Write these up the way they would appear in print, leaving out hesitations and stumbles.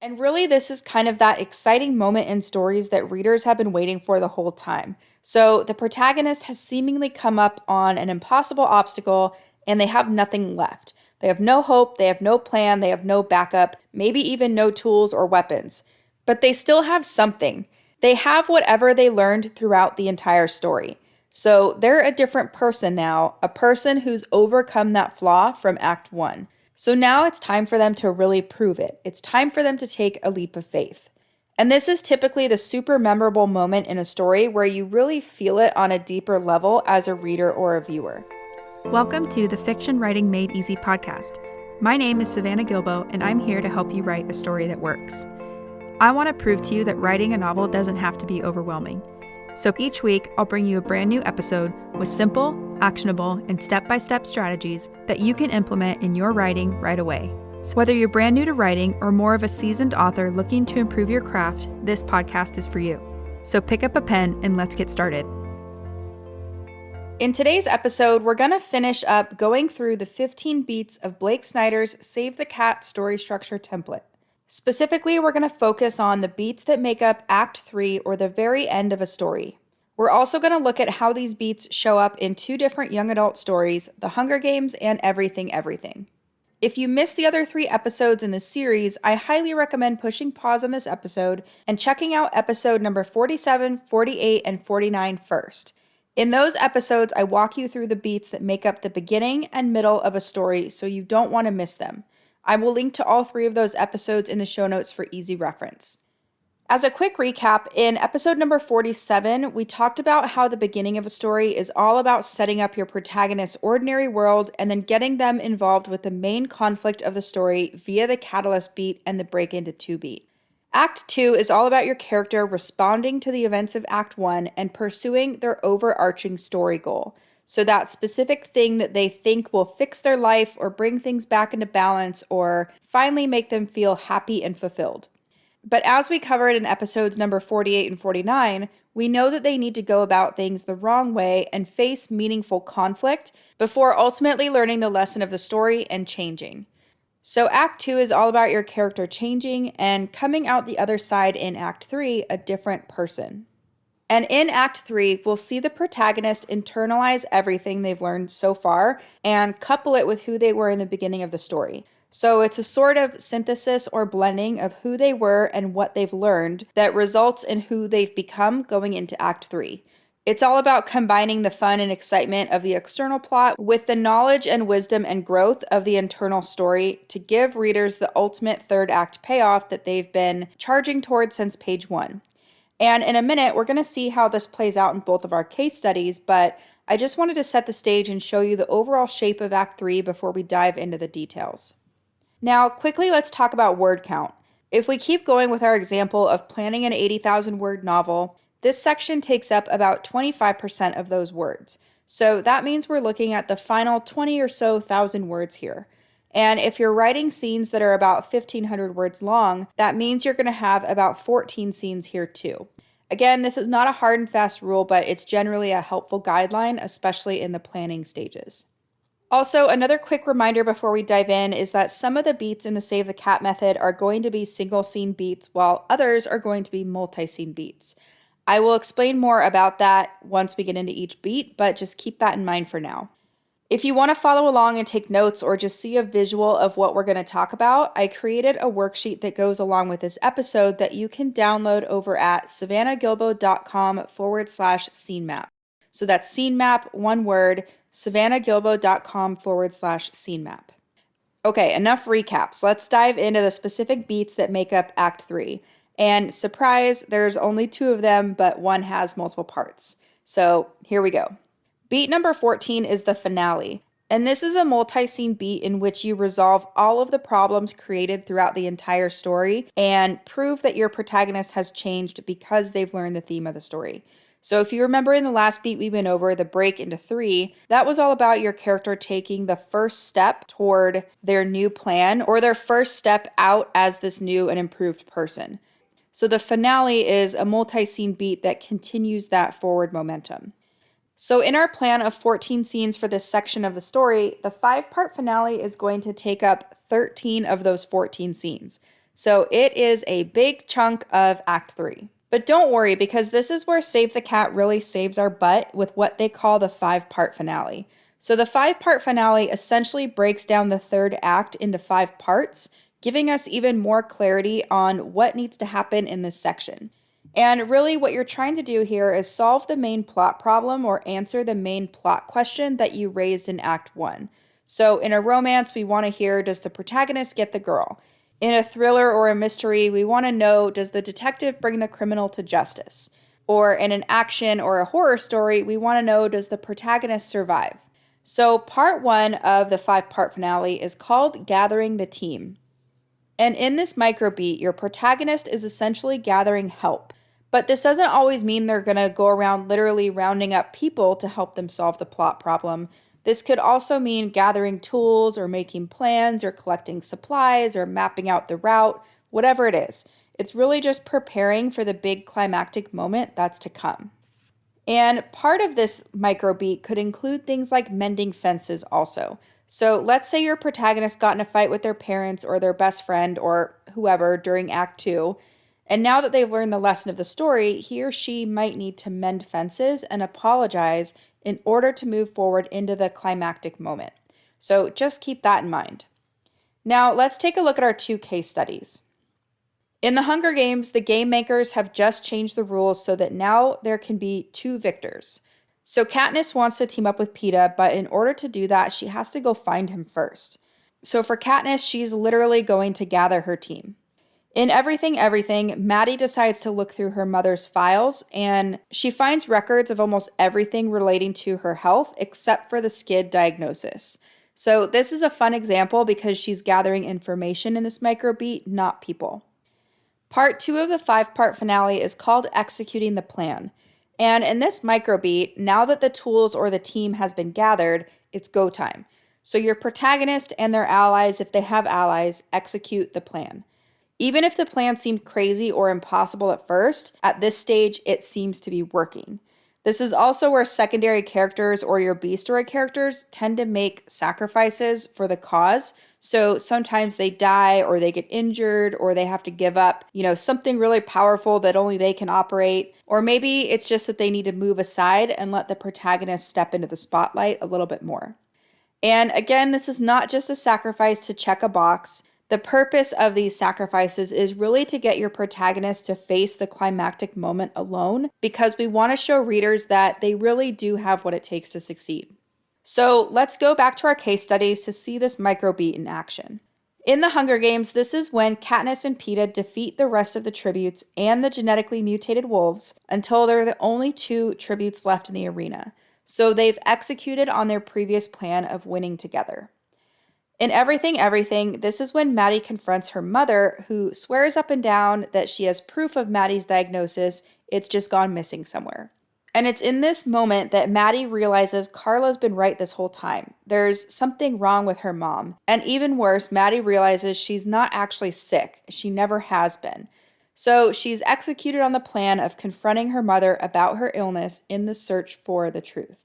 And really, this is kind of that exciting moment in stories that readers have been waiting for the whole time. So, the protagonist has seemingly come up on an impossible obstacle and they have nothing left. They have no hope, they have no plan, they have no backup, maybe even no tools or weapons. But they still have something. They have whatever they learned throughout the entire story. So, they're a different person now, a person who's overcome that flaw from Act 1. So now it's time for them to really prove it. It's time for them to take a leap of faith. And this is typically the super memorable moment in a story where you really feel it on a deeper level as a reader or a viewer. Welcome to the Fiction Writing Made Easy podcast. My name is Savannah Gilbo, and I'm here to help you write a story that works. I want to prove to you that writing a novel doesn't have to be overwhelming. So each week, I'll bring you a brand new episode with simple, actionable, and step-by-step strategies that you can implement in your writing right away. So whether you're brand new to writing or more of a seasoned author looking to improve your craft, this podcast is for you. So pick up a pen and let's get started. In today's episode, we're going to finish up going through the 15 beats of Blake Snyder's Save the Cat story structure template. Specifically, we're going to focus on the beats that make up Act 3 or the very end of a story. We're also going to look at how these beats show up in two different young adult stories, The Hunger Games and Everything Everything. If you missed the other 3 episodes in this series, I highly recommend pushing pause on this episode and checking out episode number 47, 48, and 49 first. In those episodes, I walk you through the beats that make up the beginning and middle of a story, so you don't want to miss them. I will link to all 3 of those episodes in the show notes for easy reference. As a quick recap, in episode number 47, we talked about how the beginning of a story is all about setting up your protagonist's ordinary world and then getting them involved with the main conflict of the story via the catalyst beat and the break into 2 beat. Act 2 is all about your character responding to the events of Act 1 and pursuing their overarching story goal. So that specific thing that they think will fix their life or bring things back into balance or finally make them feel happy and fulfilled. But as we covered in episodes number 48 and 49, we know that they need to go about things the wrong way and face meaningful conflict before ultimately learning the lesson of the story and changing. So Act 2 is all about your character changing and coming out the other side in Act 3 a different person. And in Act 3, we'll see the protagonist internalize everything they've learned so far and couple it with who they were in the beginning of the story. So it's a sort of synthesis or blending of who they were and what they've learned that results in who they've become going into Act 3. It's all about combining the fun and excitement of the external plot with the knowledge and wisdom and growth of the internal story to give readers the ultimate third act payoff that they've been charging towards since page 1. And in a minute, we're going to see how this plays out in both of our case studies, but I just wanted to set the stage and show you the overall shape of Act 3 before we dive into the details. Now, quickly, let's talk about word count. If we keep going with our example of planning an 80,000 word novel, this section takes up about 25% of those words. So that means we're looking at the final 20 or so thousand words here. And if you're writing scenes that are about 1,500 words long, that means you're going to have about 14 scenes here too. Again, this is not a hard and fast rule, but it's generally a helpful guideline, especially in the planning stages. Also, another quick reminder before we dive in is that some of the beats in the Save the Cat method are going to be single scene beats, while others are going to be multi-scene beats. I will explain more about that once we get into each beat, but just keep that in mind for now. If you want to follow along and take notes or just see a visual of what we're going to talk about, I created a worksheet that goes along with this episode that you can download over at savannahgilbo.com/scene map. So that's scene map, one word, savannahgilbo.com/scene map. Okay, enough recaps. Let's dive into the specific beats that make up Act 3. And surprise, there's only 2 of them, but one has multiple parts. So here we go. Beat number 14 is the finale, and this is a multi-scene beat in which you resolve all of the problems created throughout the entire story and prove that your protagonist has changed because they've learned the theme of the story. So if you remember in the last beat we went over, the break into 3, that was all about your character taking the first step toward their new plan or their first step out as this new and improved person. So the finale is a multi-scene beat that continues that forward momentum. So in our plan of 14 scenes for this section of the story, the 5-part finale is going to take up 13 of those 14 scenes. So it is a big chunk of Act 3. But don't worry, because this is where Save the Cat really saves our butt with what they call the 5-part finale. So the 5-part finale essentially breaks down the third act into 5 parts, giving us even more clarity on what needs to happen in this section. And really, what you're trying to do here is solve the main plot problem or answer the main plot question that you raised in Act 1. So, in a romance, we want to hear, does the protagonist get the girl? In a thriller or a mystery, we want to know, does the detective bring the criminal to justice? Or in an action or a horror story, we want to know, does the protagonist survive? So, part 1 of the 5-part finale is called Gathering the Team. And in this microbeat, your protagonist is essentially gathering help. But this doesn't always mean they're going to go around literally rounding up people to help them solve the plot problem. This could also mean gathering tools or making plans or collecting supplies or mapping out the route, whatever it is. It's really just preparing for the big climactic moment that's to come. And part of this microbeat could include things like mending fences also. So let's say your protagonist got in a fight with their parents or their best friend or whoever during Act 2. And now that they've learned the lesson of the story, he or she might need to mend fences and apologize in order to move forward into the climactic moment. So just keep that in mind. Now let's take a look at our 2 case studies. In the Hunger Games, the game makers have just changed the rules so that now there can be 2 victors. So Katniss wants to team up with Peeta, but in order to do that, she has to go find him first. So for Katniss, she's literally going to gather her team. In Everything, Maddie decides to look through her mother's files, and she finds records of almost everything relating to her health except for the SCID diagnosis. So this is a fun example because she's gathering information in this microbeat, not people. Part 2 of the 5-part finale is called Executing the Plan. And in this microbeat, now that the tools or the team has been gathered, it's go time. So your protagonist and their allies, if they have allies, execute the plan. Even if the plan seemed crazy or impossible at first, at this stage, it seems to be working. This is also where secondary characters or your B-story characters tend to make sacrifices for the cause. So sometimes they die or they get injured or they have to give up, something really powerful that only they can operate. Or maybe it's just that they need to move aside and let the protagonist step into the spotlight a little bit more. And again, this is not just a sacrifice to check a box. The purpose of these sacrifices is really to get your protagonist to face the climactic moment alone, because we want to show readers that they really do have what it takes to succeed. So let's go back to our case studies to see this microbeat in action. In the Hunger Games, this is when Katniss and Peeta defeat the rest of the tributes and the genetically mutated wolves until they're the only 2 tributes left in the arena. So they've executed on their previous plan of winning together. In Everything, this is when Maddie confronts her mother, who swears up and down that she has proof of Maddie's diagnosis, it's just gone missing somewhere. And it's in this moment that Maddie realizes Carla's been right this whole time. There's something wrong with her mom. And even worse, Maddie realizes she's not actually sick. She never has been. So she's executed on the plan of confronting her mother about her illness in the search for the truth.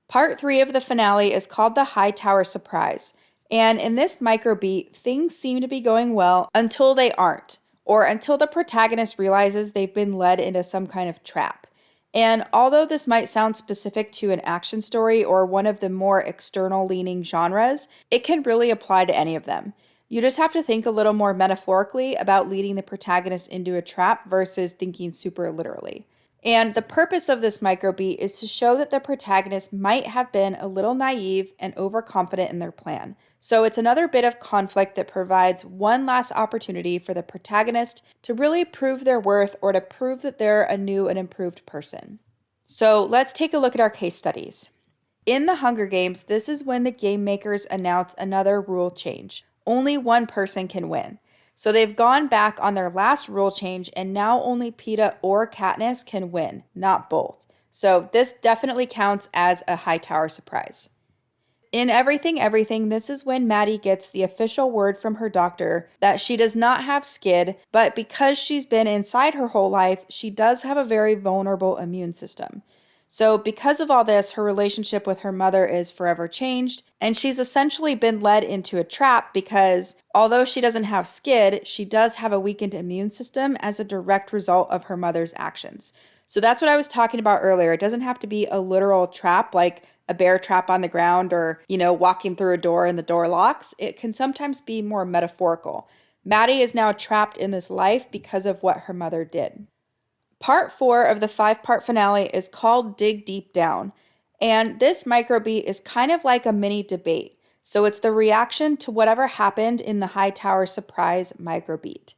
Part 3 of the finale is called the Hightower Surprise. And in this microbeat, things seem to be going well until they aren't, or until the protagonist realizes they've been led into some kind of trap. And although this might sound specific to an action story or one of the more external-leaning genres, it can really apply to any of them. You just have to think a little more metaphorically about leading the protagonist into a trap versus thinking super literally. And the purpose of this microbeat is to show that the protagonist might have been a little naive and overconfident in their plan. So it's another bit of conflict that provides one last opportunity for the protagonist to really prove their worth or to prove that they're a new and improved person. So let's take a look at our case studies. In the Hunger Games, this is when the game makers announce another rule change. Only one person can win. So they've gone back on their last rule change, and now only Peeta or Katniss can win, not both. So this definitely counts as a Hightower surprise. In Everything, this is when Maddie gets the official word from her doctor that she does not have SCID, but because she's been inside her whole life, she does have a very vulnerable immune system. So, because of all this, her relationship with her mother is forever changed, and she's essentially been led into a trap because although she doesn't have skid, she does have a weakened immune system as a direct result of her mother's actions. So, that's what I was talking about earlier. It doesn't have to be a literal trap like a bear trap on the ground or, walking through a door and the door locks. It can sometimes be more metaphorical. Maddie is now trapped in this life because of what her mother did. Part 4 of the 5-part finale is called Dig Deep Down, and this microbeat is kind of like a mini debate. So it's the reaction to whatever happened in the Hightower surprise microbeat.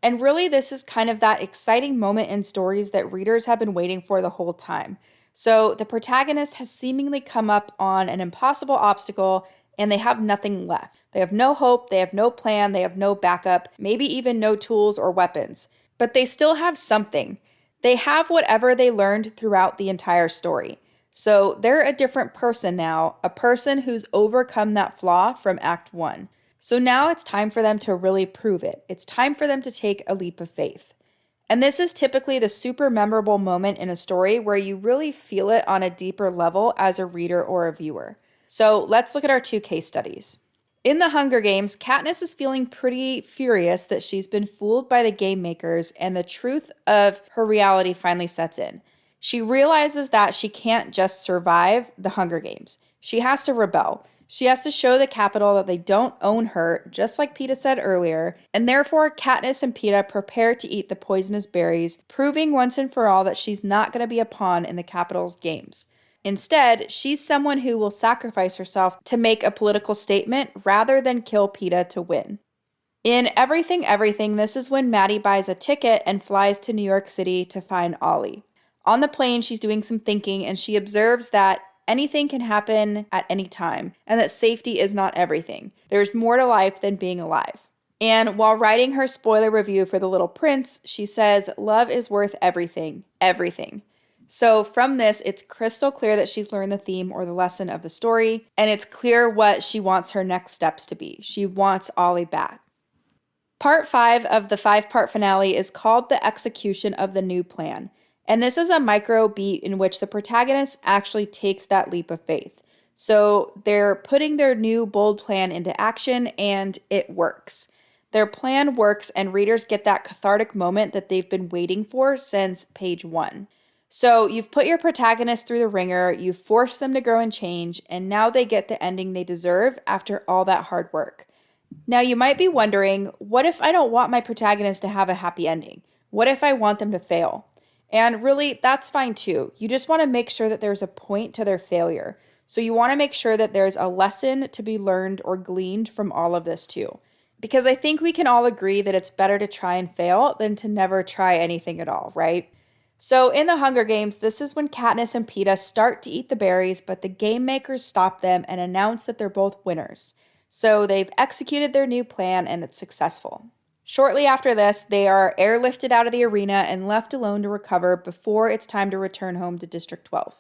And really, this is kind of that exciting moment in stories that readers have been waiting for the whole time. So the protagonist has seemingly come up on an impossible obstacle and they have nothing left. They have no hope, they have no plan, they have no backup, maybe even no tools or weapons. But they still have something. They have whatever they learned throughout the entire story. So they're a different person now, a person who's overcome that flaw from Act 1. So now it's time for them to really prove it. It's time for them to take a leap of faith. And this is typically the super memorable moment in a story where you really feel it on a deeper level as a reader or a viewer. So let's look at our 2 case studies. In the Hunger Games, Katniss is feeling pretty furious that she's been fooled by the game makers and the truth of her reality finally sets in. She realizes that she can't just survive the Hunger Games. She has to rebel. She has to show the Capitol that they don't own her, just like Peeta said earlier, and therefore Katniss and Peeta prepare to eat the poisonous berries, proving once and for all that she's not going to be a pawn in the Capitol's games. Instead, she's someone who will sacrifice herself to make a political statement rather than kill Peeta to win. In Everything Everything, this is when Maddie buys a ticket and flies to New York City to find Ollie. On the plane, she's doing some thinking and she observes that anything can happen at any time and that safety is not everything. There's more to life than being alive. And while writing her spoiler review for The Little Prince, she says, "Love is worth everything, everything." So from this, it's crystal clear that she's learned the theme or the lesson of the story, and it's clear what she wants her next steps to be. She wants Ollie back. Part 5 of the 5-part finale is called The Execution of the New Plan, and this is a micro beat in which the protagonist actually takes that leap of faith. So they're putting their new bold plan into action, and it works. Their plan works, and readers get that cathartic moment that they've been waiting for since page 1. So you've put your protagonist through the ringer, you've forced them to grow and change, and now they get the ending they deserve after all that hard work. Now you might be wondering, what if I don't want my protagonist to have a happy ending? What if I want them to fail? And really, that's fine too. You just want to make sure that there's a point to their failure. So you want to make sure that there's a lesson to be learned or gleaned from all of this too. Because I think we can all agree that it's better to try and fail than to never try anything at all, right? So in the Hunger Games, this is when Katniss and Peeta start to eat the berries, but the game makers stop them and announce that they're both winners. So they've executed their new plan and it's successful. Shortly after this, they are airlifted out of the arena and left alone to recover before it's time to return home to District 12.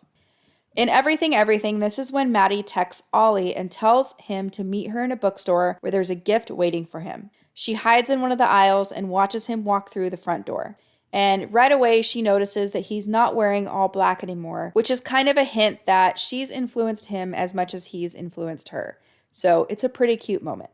In Everything Everything, this is when Maddie texts Ollie and tells him to meet her in a bookstore where there's a gift waiting for him. She hides in one of the aisles and watches him walk through the front door. And right away, she notices that he's not wearing all black anymore, which is kind of a hint that she's influenced him as much as he's influenced her. So it's a pretty cute moment.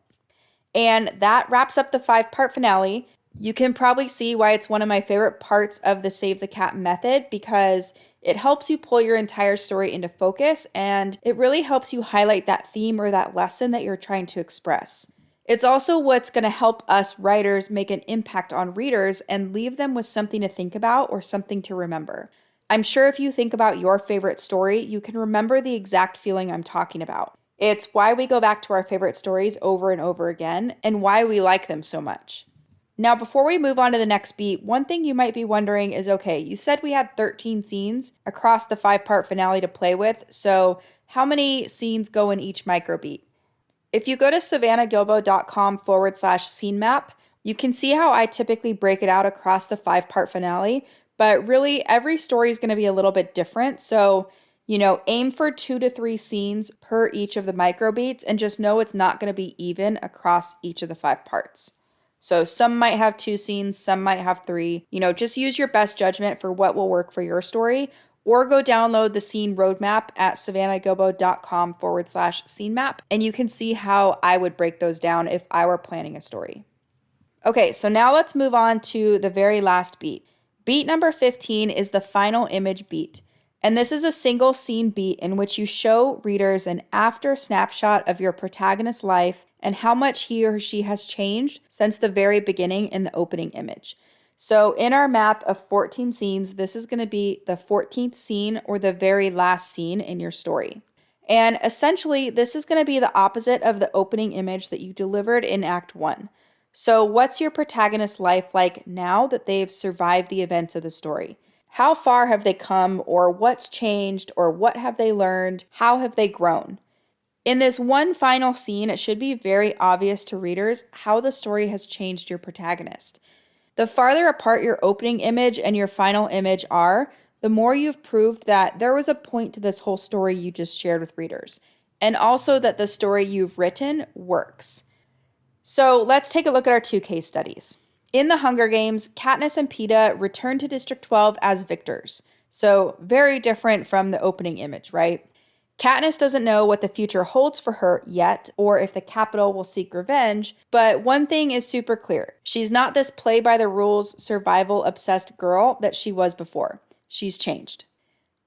And that wraps up the 5-part finale. You can probably see why it's one of my favorite parts of the Save the Cat method because it helps you pull your entire story into focus and it really helps you highlight that theme or that lesson that you're trying to express. It's also what's going to help us writers make an impact on readers and leave them with something to think about or something to remember. I'm sure if you think about your favorite story, you can remember the exact feeling I'm talking about. It's why we go back to our favorite stories over and over again and why we like them so much. Now, before we move on to the next beat, one thing you might be wondering is, okay, you said we had 13 scenes across the 5-part finale to play with, so how many scenes go in each microbeat? If you go to savannahgilbo.com/scene map, you can see how I typically break it out across the 5-part finale, but really every story is going to be a little bit different. So, aim for 2 to 3 scenes per each of the microbeats and just know it's not going to be even across each of the 5 parts. So some might have 2 scenes, some might have 3. Just use your best judgment for what will work for your story. or go download the scene roadmap at savannahgilbo.com/scene map, and you can see how I would break those down if I were planning a story. Okay, so now let's move on to the very last beat. Beat number 15 is the final image beat. And this is a single scene beat in which you show readers an after snapshot of your protagonist's life and how much he or she has changed since the very beginning in the opening image. So in our map of 14 scenes, this is going to be the 14th scene or the very last scene in your story. And essentially, this is going to be the opposite of the opening image that you delivered in Act 1. So what's your protagonist's life like now that they've survived the events of the story? How far have they come, or what's changed, or what have they learned? How have they grown? In this one final scene, it should be very obvious to readers how the story has changed your protagonist. The farther apart your opening image and your final image are, the more you've proved that there was a point to this whole story you just shared with readers, and also that the story you've written works. So let's take a look at our 2 case studies. In the Hunger Games, Katniss and Peeta return to District 12 as victors. So very different from the opening image, right? Katniss doesn't know what the future holds for her yet, or if the Capitol will seek revenge, but one thing is super clear. She's not this play-by-the-rules, survival-obsessed girl that she was before. She's changed.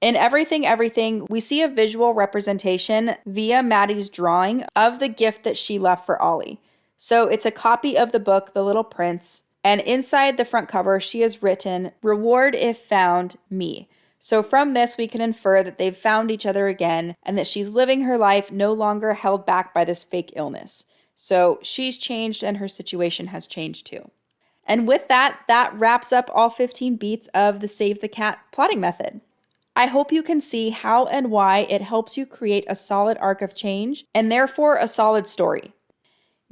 In Everything, we see a visual representation via Maddie's drawing of the gift that she left for Ollie. So it's a copy of the book, The Little Prince, and inside the front cover, she has written, "Reward if found, me." So from this, we can infer that they've found each other again and that she's living her life no longer held back by this fake illness. So she's changed and her situation has changed too. And with that, that wraps up all 15 beats of the Save the Cat plotting method. I hope you can see how and why it helps you create a solid arc of change and therefore a solid story.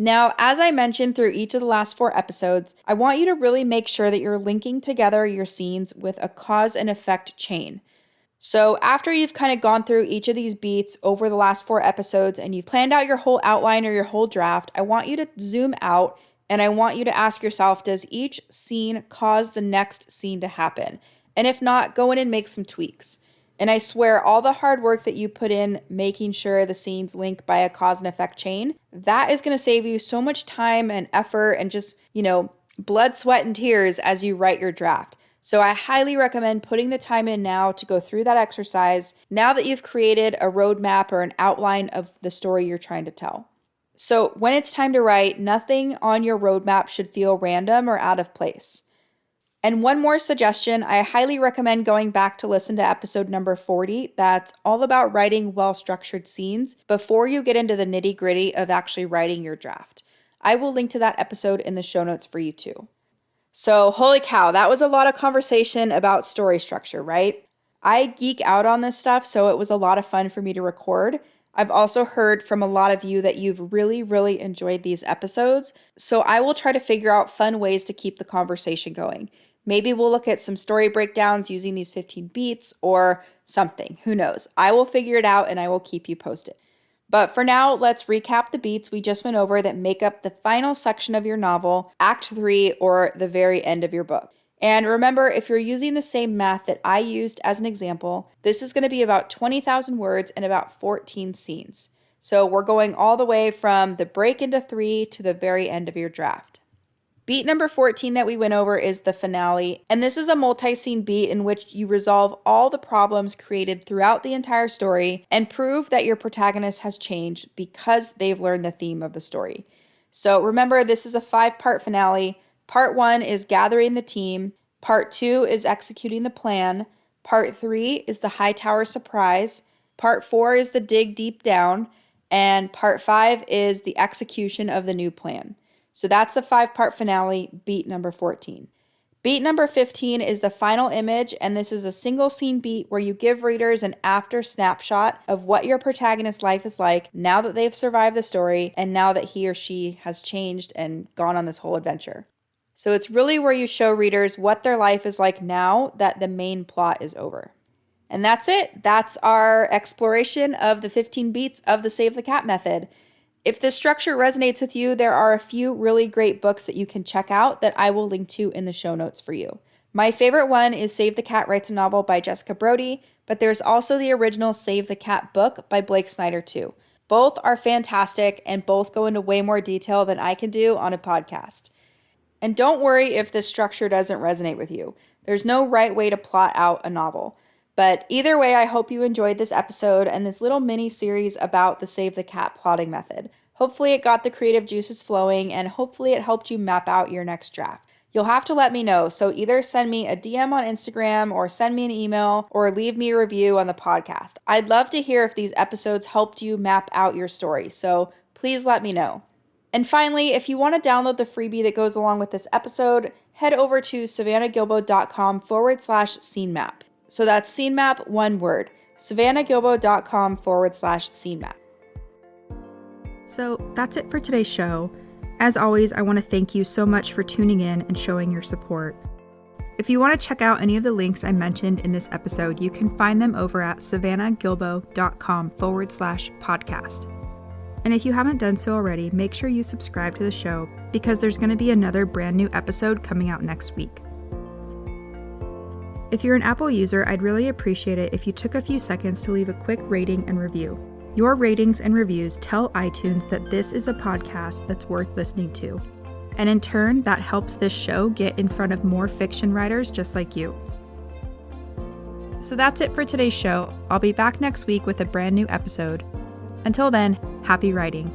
Now, as I mentioned through each of the last 4 episodes, I want you to really make sure that you're linking together your scenes with a cause and effect chain. So after you've kind of gone through each of these beats over the last 4 episodes and you've planned out your whole outline or your whole draft, I want you to zoom out and I want you to ask yourself, does each scene cause the next scene to happen? And if not, go in and make some tweaks. And I swear all the hard work that you put in making sure the scenes link by a cause and effect chain, that is going to save you so much time and effort and just, blood, sweat, and tears as you write your draft. So I highly recommend putting the time in now to go through that exercise now that you've created a roadmap or an outline of the story you're trying to tell. So when it's time to write, nothing on your roadmap should feel random or out of place. And one more suggestion, I highly recommend going back to listen to episode number 40. That's all about writing well-structured scenes before you get into the nitty-gritty of actually writing your draft. I will link to that episode in the show notes for you too. So holy cow, that was a lot of conversation about story structure, right? I geek out on this stuff, so it was a lot of fun for me to record. I've also heard from a lot of you that you've really, really enjoyed these episodes, so I will try to figure out fun ways to keep the conversation going. Maybe we'll look at some story breakdowns using these 15 beats or something. Who knows? I will figure it out and I will keep you posted. But for now, let's recap the beats we just went over that make up the final section of your novel, Act 3, or the very end of your book. And remember, if you're using the same math that I used as an example, this is going to be about 20,000 words and about 14 scenes. So we're going all the way from the break into 3 to the very end of your draft. Beat number 14 that we went over is the finale, and this is a multi-scene beat in which you resolve all the problems created throughout the entire story and prove that your protagonist has changed because they've learned the theme of the story. So remember, this is a 5-part finale. Part 1 is gathering the team, Part 2 is executing the plan, Part 3 is the Hightower surprise, Part 4 is the dig deep down, and Part 5 is the execution of the new plan. So that's the 5-part finale, beat number 14. Beat number 15 is the final image, and this is a single scene beat where you give readers an after snapshot of what your protagonist's life is like now that they've survived the story and now that he or she has changed and gone on this whole adventure. So it's really where you show readers what their life is like now that the main plot is over. And that's it. That's our exploration of the 15 beats of the Save the Cat method. If this structure resonates with you, there are a few really great books that you can check out that I will link to in the show notes for you. My favorite one is Save the Cat Writes a Novel by Jessica Brody, but there's also the original Save the Cat book by Blake Snyder too. Both are fantastic and both go into way more detail than I can do on a podcast. And don't worry if this structure doesn't resonate with you. There's no right way to plot out a novel. But either way, I hope you enjoyed this episode and this little mini series about the Save the Cat plotting method. Hopefully it got the creative juices flowing and hopefully it helped you map out your next draft. You'll have to let me know, so either send me a DM on Instagram or send me an email or leave me a review on the podcast. I'd love to hear if these episodes helped you map out your story, so please let me know. And finally, if you want to download the freebie that goes along with this episode, head over to savannahgilbo.com/scene map. So that's scene map, one word, savannahgilbo.com/scene map. So that's it for today's show. As always, I want to thank you so much for tuning in and showing your support. If you want to check out any of the links I mentioned in this episode, you can find them over at savannahgilbo.com/podcast. And if you haven't done so already, make sure you subscribe to the show because there's going to be another brand new episode coming out next week. If you're an Apple user, I'd really appreciate it if you took a few seconds to leave a quick rating and review. Your ratings and reviews tell iTunes that this is a podcast that's worth listening to. And in turn, that helps this show get in front of more fiction writers just like you. So that's it for today's show. I'll be back next week with a brand new episode. Until then, happy writing.